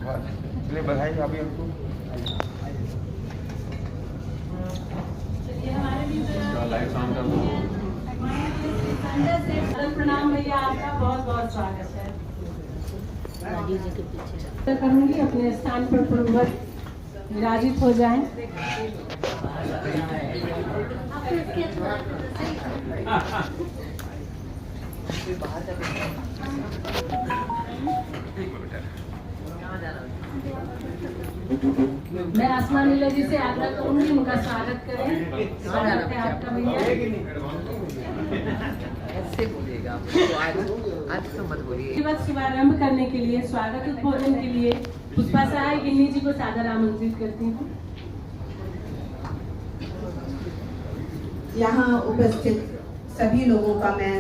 चलिए बधाई अभी हमको। प्रणाम भैया, आपका बहुत बहुत स्वागत है। करूंगी अपने स्थान पर पूर्वक विराजित हो जाएं। मैं आसमानी लगी से आग्रह करूंगी, उनका स्वागत करें। स्वागत है आपका भैया। ऐसे बोलिएगा, आज तो मत बोलिए। शुभारंभ करने के लिए स्वागत उद्बोधन के लिए पुष्पा सहाय गिन्नी जी को सादर आमंत्रित करती हूँ। यहाँ उपस्थित सभी लोगों का मैं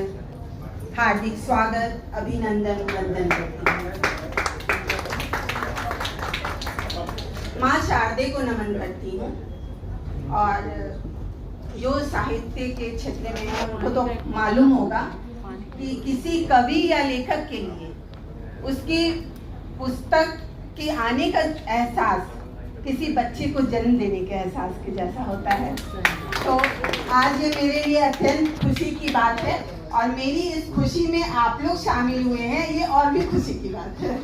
हार्दिक स्वागत, अभिनंदन, वंदन करती हूँ। माँ शारदे को नमन करती हूँ और जो साहित्य के क्षेत्र में है उनको तो मालूम होगा कि किसी कवि या लेखक के लिए उसकी पुस्तक के आने का एहसास किसी बच्चे को जन्म देने के एहसास के जैसा होता है। तो आज ये मेरे लिए अत्यंत खुशी की बात है और मेरी इस खुशी में आप लोग शामिल हुए हैं, ये और भी खुशी की बात है।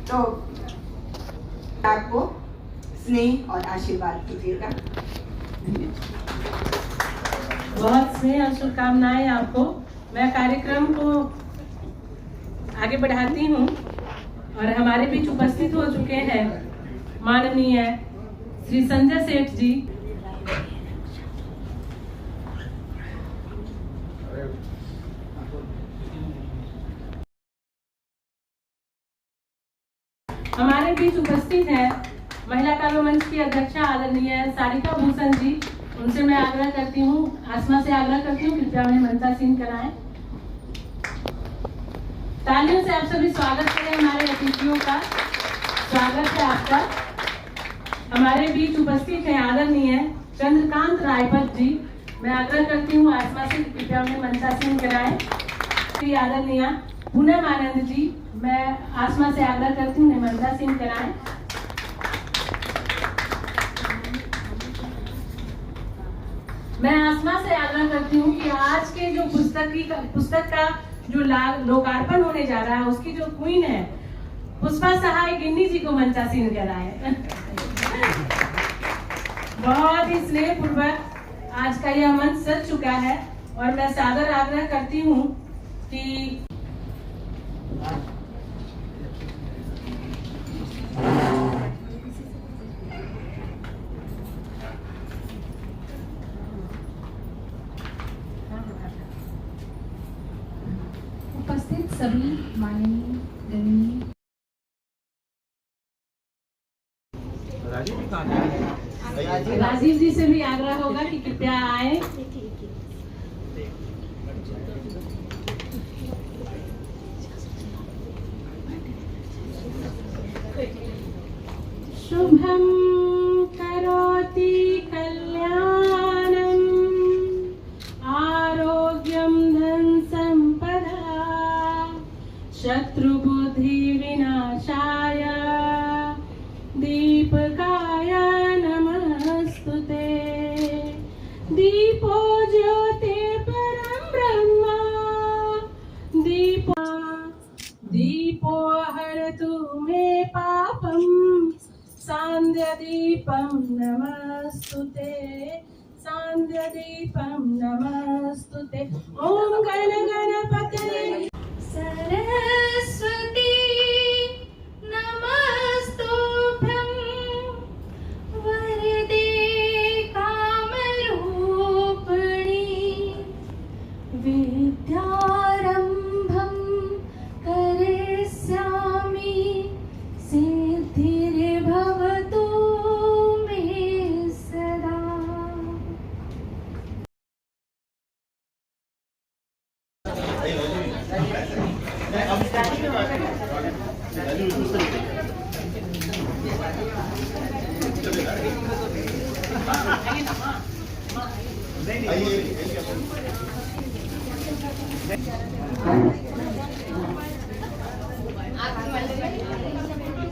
तो आपको स्नेह और आशीर्वाद कीजिएगा। बहुत स्नेह और शुभकामनाएं आपको। मैं कार्यक्रम को आगे बढ़ाती हूँ और हमारे बीच उपस्थित हो चुके हैं माननीय श्री संजय सेठ जी। हमारे बीच उपस्थित है महिला काव्य मंच की अध्यक्षा आदरणीय सारिका भूषण जी। उनसे मैं आग्रह करती हूँ, आसमा से आग्रह करती हूँ, कृपया उन्हें मंत्रासीन कराएं। तालियों से आप सभी स्वागत करें हमारे अतिथियों का। स्वागत है आपका। हमारे बीच उपस्थित है आदरणीय चंद्रकांत रायपत जी। मैं आग्रह करती हूँ आसमा से कृपया उन्हें मंत्रासीन कराएं। आदरणीय पूनम आनंद जी, मैं आसमा से आग्रह करती हूँ उन्हें मंत्रासीन कराएं। मैं आसमा से आग्रह करती हूँ कि आज के जो पुस्तक का जो लोकार्पण होने जा रहा है उसकी जो क्वीन है पुष्पा सहाय गिन्नी जी को मंचासीन कराएं। बहुत ही स्नेह पूर्वक आज का यह मंच सज चुका है और मैं सादर आग्रह करती हूँ कि उपस्थित सभी माननीय गणनीय राजीव जी से भी आग्रह होगा कि कृपया आए। शुभम करोति कल्याणम आरोग्यम धन संपदा शत्रुबुद्धि विनाशाय दीपकाय नमस्तुते। दीपो ज्योति परम ब्रह्मा दीपो हरतु मे पापम सांध्य दीपम नमस्तुते। सांध्य दीपम नमस्तुते। ओम गण गणपतये सरस्वती नमस्तुभ्यं वरदे कामरूपिणी विद्यारंभं करिष्यामि सिद्धिर्भवतु मे सदा।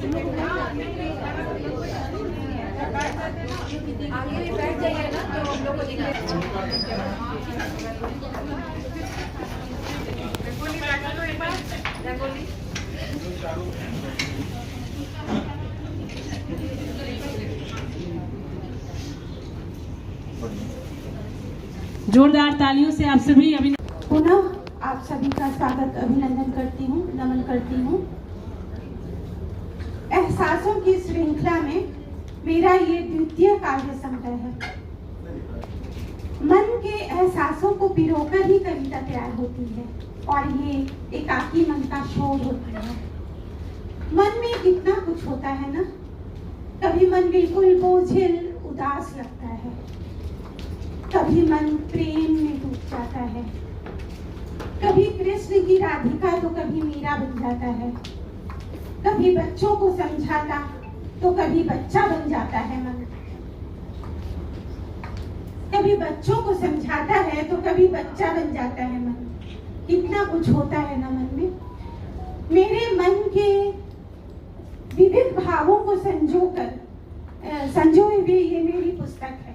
आगे भी बैठ जाइए ना तो हम लोग को दिखाई जोरदार तालियों से आप सभी अभी पुनः आप सभी का स्वागत अभिनंदन करती हूँ, नमन करती हूँ। एहसासों की श्रृंखला में मेरा ये द्वितीय काव्य संग्रह है। मन के एहसासों को पिरोकर ही कविता तैयार होती है और ये एकाकी मन का शोर होता है। मन में कितना कुछ होता है ना। कभी मन बिल्कुल बोझिल उदास लगता है, कभी मन प्रेम में डूब जाता है, कभी कृष्ण की राधिका तो कभी मीरा बन जाता है, कभी बच्चों को समझाता तो कभी बच्चा बन जाता है मन, कभी बच्चों को समझाता है तो कभी बच्चा बन जाता है मन। कितना कुछ होता है ना मन में। मेरे मन के विविध भावों को संजोए हुए ये मेरी पुस्तक है।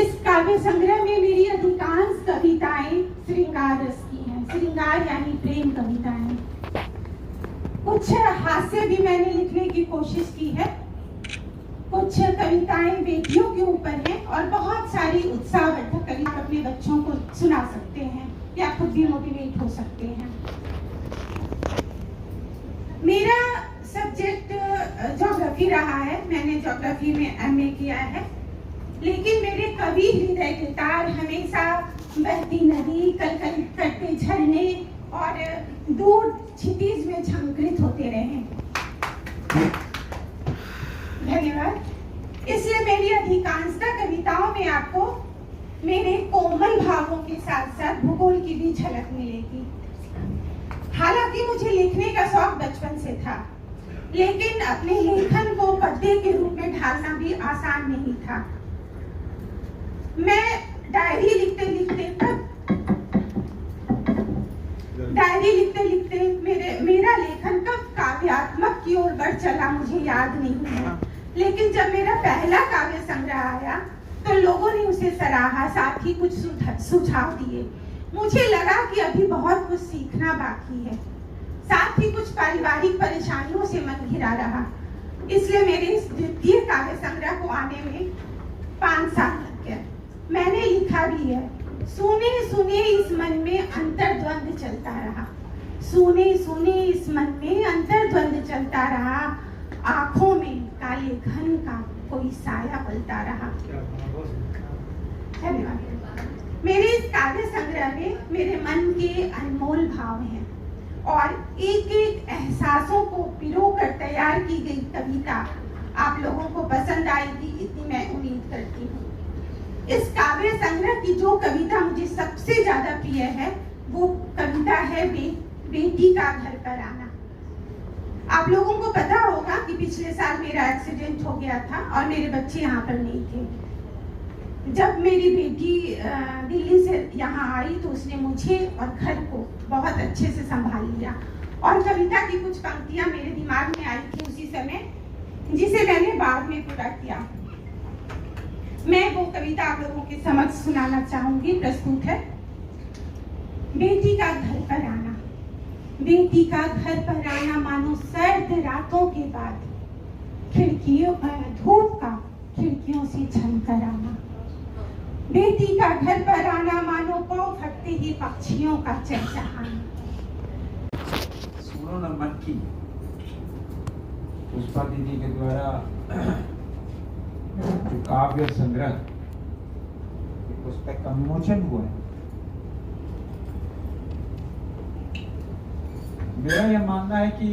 इस काव्य संग्रह में मेरी अधिकांश कविताएं श्रृंगार रस की हैं। श्रृंगार यानी प्रेम कविताएं। कुछ हास्य भी मैंने लिखने की कोशिश की है। कुछ कविताएं बेटियों के ऊपर हैं और बहुत सारी उत्साहवर्धक कविता अपने बच्चों को सुना सकते हैं या खुद भी मोटिवेट हो सकते हैं। मेरा सब्जेक्ट ज्योग्राफी रहा है। मैंने ज्योग्राफी में एमए किया है, लेकिन मेरे कवि हृदय के तार हमेशा बहती नदी, कलकल करते झरने और दूर क्षितिज में झंकृत होते रहे। धन्यवाद। इसलिए मेरी अधिकांशतः कविताओं में आपको मेरे कोमल भावों के साथ साथ भूगोल की भी झलक मिलेगी। हालांकि मुझे लिखने का शौक बचपन से था, लेकिन अपने लेखन को पद्य के रूप में ढालना भी आसान नहीं था। मैं डायरी लिखते लिखते मेरा लेखन कब काव्यात्मक की ओर बढ़ चला मुझे याद नहीं है। लेकिन जब मेरा पहला काव्य संग्रह आया तो लोगों ने उसे सराहा, साथ ही कुछ सुझाव दिए। मुझे लगा कि अभी बहुत कुछ सीखना बाकी है। साथ ही कुछ पारिवारिक परेशानियों से मन घिरा रहा। इसलिए मेरे इस द्वितीय काव्य संग्रह को आने में 5 साल लग गए। मैंने लिखा भी है। सुने सुने इस मन में अंतर्द्वंद चलता रहा। सुने सुने इस मन में अंतर्द्वंद चलता रहा। आंखों में काले घन का कोई साया पलता रहा। धन्यवाद। मेरे इस काव्य संग्रह में मेरे मन के अनमोल भाव हैं और एक एक एहसासों को पिरो कर तैयार की गई कविता आप लोगों को पसंद आएगी, इतनी मैं उम्मीद करती हूँ। इस काव्य संग्रह की जो कविता मुझे सबसे ज्यादा प्रिय है वो कविता है बेटी का घर पर आना। आप लोगों को पता होगा कि पिछले साल मेरा एक्सीडेंट हो गया था और मेरे बच्चे यहाँ पर नहीं थे। जब मेरी बेटी दिल्ली से यहाँ आई तो उसने मुझे और घर को बहुत अच्छे से संभाल लिया और कविता की कुछ पंक्तियां मेरे दिमाग में आई थी उसी समय, जिसे मैंने बाद में पूरा किया। मैं वो कविता आप लोगों के समक्ष सुनाना चाहूंगी। प्रस्तुत है। बेटी का घर पर आना। बेटी का घर पर आना मानो सर्द रातों के बाद खिड़कियों धूप का खिड़कियों से झनकर आना। बेटी का घर पर आना मानो पाँव फटते ही पक्षियों का चहचहाना। सुनो न मन की पुष्पा दीदी के द्वारा जो काव्य संग्रह पुस्तक का विमोचन हुआ है। मेरा यह मानना है कि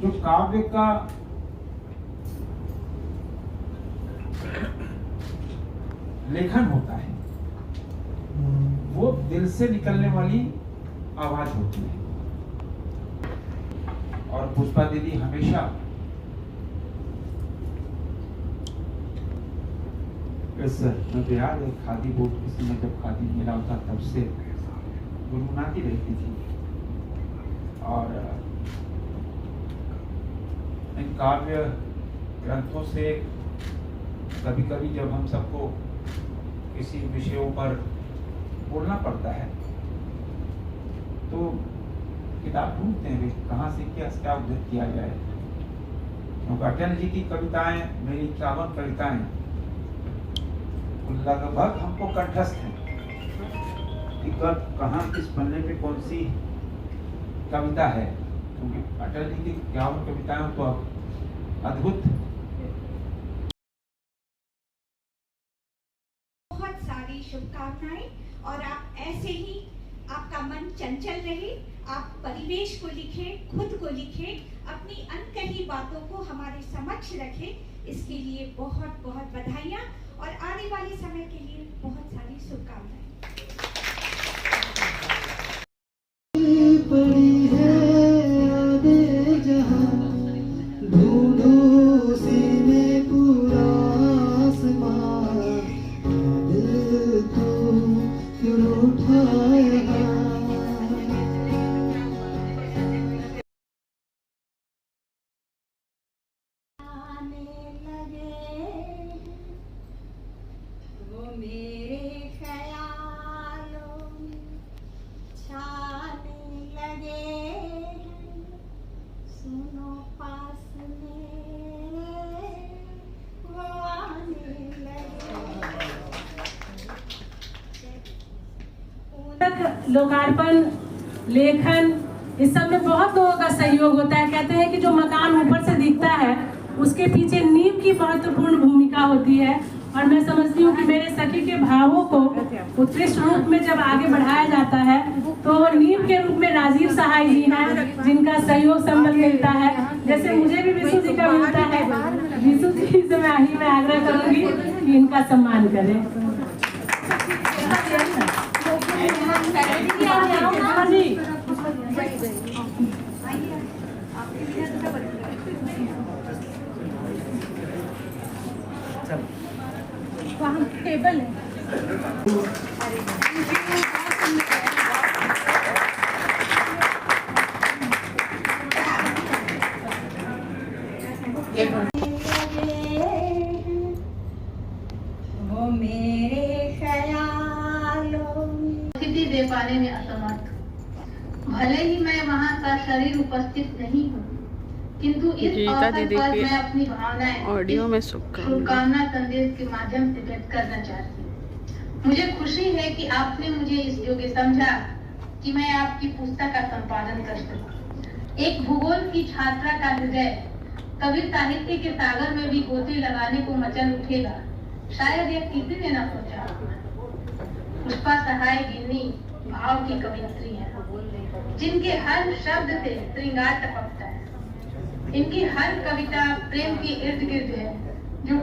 जो काव्य का लेखन होता है वो दिल से निकलने वाली आवाज होती है और पुष्पा दीदी हमेशा मैं तो याद है खादी बोर्ड के समय जब खादी मिला था तब से गुनगुनाती रहती थी। और इन काव्य ग्रंथों से कभी कभी जब हम सबको किसी विषयों पर बोलना पड़ता है तो किताब ढूंढते हैं कहाँ से क्या उद्धृत किया जाए। क्योंकि अटल जी की कविताएं, मेरी 51 कविताएं लगभग हमको कंठस्थ हैं कि कब कहाँ किस पन्ने पे कौन सी कविता है। क्योंकि अटल जी की 51 कविताएं तो अद्भुत। बहुत सारी शुभकामनाएं और आप ऐसे ही आपका मन चंचल रहे, आप परिवेश को लिखें, खुद को लिखें, अपनी अनकही बातों को हमारे समक्ष रखें। इसके लिए बहुत बहुत बधाइयाँ और आने वाले समय के लिए बहुत सारी शुभकामनाएं। लोकार्पण, लेखन, इस सब में बहुत लोगों का सहयोग होता है। कहते हैं कि जो मकान ऊपर से दिखता है उसके पीछे नींव की महत्वपूर्ण भूमिका होती है। और मैं समझती हूँ कि मेरे सखी के भावों को उत्कृष्ट रूप में जब आगे बढ़ाया जाता है तो नींव के रूप में राजीव सहाय जी हैं, जिनका सहयोग संबल मिलता है। जैसे मुझे भी विशु जी का मिलता है, विशु जी से मैं आग्रह करूंगी कि इनका सम्मान करें। वहाँ टेबल है। वो मेरे ख्यालों स्थिति दे पाने में असमर्थ। भले ही मैं वहाँ का शरीर उपस्थित नहीं हूँ, किंतु इस अवसर पर मैं अपनी भावनाएं ऑडियो में शुभकामना संदेश के माध्यम से व्यक्त करना चाहती हूँ। मुझे खुशी है कि आपने मुझे इस योग्य समझा कि मैं आपकी पुस्तक का संपादन कर सकूं। एक भूगोल की छात्रा का हृदय कभी साहित्य के सागर में भी गोते लगाने को मचल उठेगा, शायद यह किसी ने न सोचा। पुष्पा सहाय गिन्नी भाव की कवियत्री है, जिनके हर शब्द से श्रृंगार टपकता है। इनकी हर कविता प्रेम के इर्द गिर्द है, जो